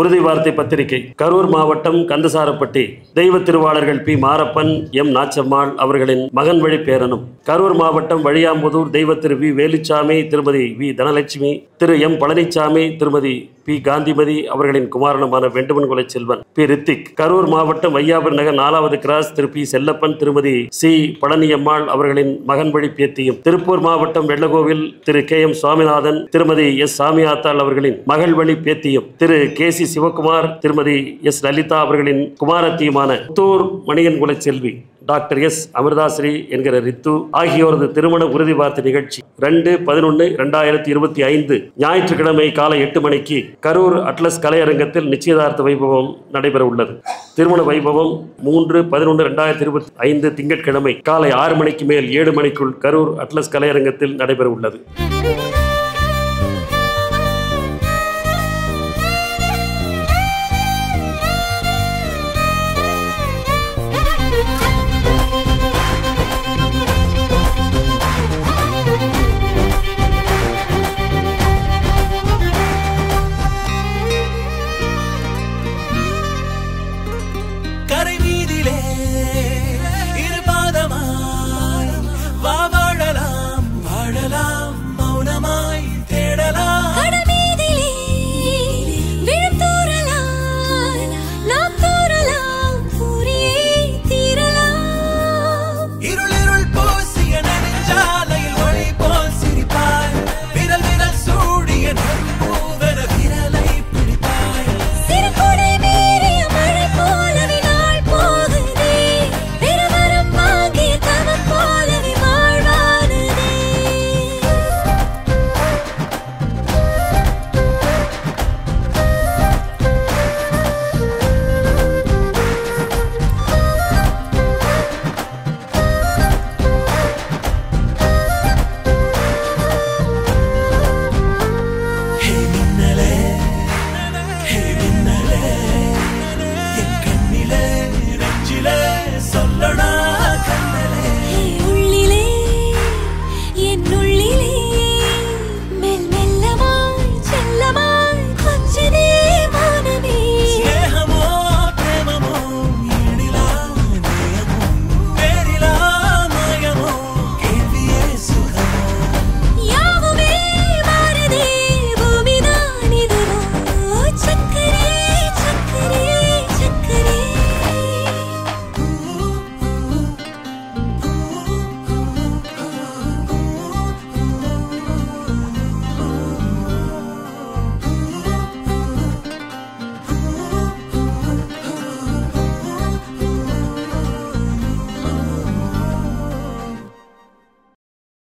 உறுதி வார்த்தை பத்திரிகை. கரூர் மாவட்டம் கந்தசாரப்பட்டி தெய்வ திருவாளர்கள் பி. மாரப்பன், எம். நாச்சம்மாள் அவர்களின் மகன் வழி பேரனும், கரூர் மாவட்டம் வழியாம்புதூர் தெய்வ திரு V. Veluchamy, Thirumathi V. Dhanalakshmi, Thiru M. Palanisamy, Thirumathi P. Kanthimathi அவர்களின் குமாரனுமான வெண்டுமன் குலை செல்வன் பி. ரித்திக். கரூர் மாவட்டம் வையாபுரி நகர் 4வது கிராஸ் திரு பி. செல்லப்பன், திருமதி சி. பழனியம்மாள் அவர்களின் மகன் வழி பேத்தியும், திருப்பூர் மாவட்டம் வெள்ளகோவில் திரு கே. எம். சுவாமிநாதன், திருமதி எஸ். சாமியாத்தாள் அவர்களின் மகள் வழி பேத்தியும், திரு கே. சி. சிவகுமார், திருமதி எஸ். லலிதா அவர்களின் குமாரத்தியுமான புத்தூர் மணியன் குலை செல்வி டாக்டர் எஸ். அமிர்தாஸ்ரீ என்கிற ரித்து ஆகியோரது திருமண உறுதி வார்த்தை நிகழ்ச்சி 2/11/2025 ஞாயிற்றுக்கிழமை காலை 8 மணிக்கு கரூர் அட்லஸ் கலையரங்கத்தில் நிச்சயதார்த்த வைபவம் நடைபெற உள்ளது. திருமண வைபவம் 3/11/2025 திங்கட்கிழமை காலை 6 மணிக்கு மேல் 7 மணிக்குள் கரூர் அட்லஸ் கலையரங்கத்தில் நடைபெற உள்ளது.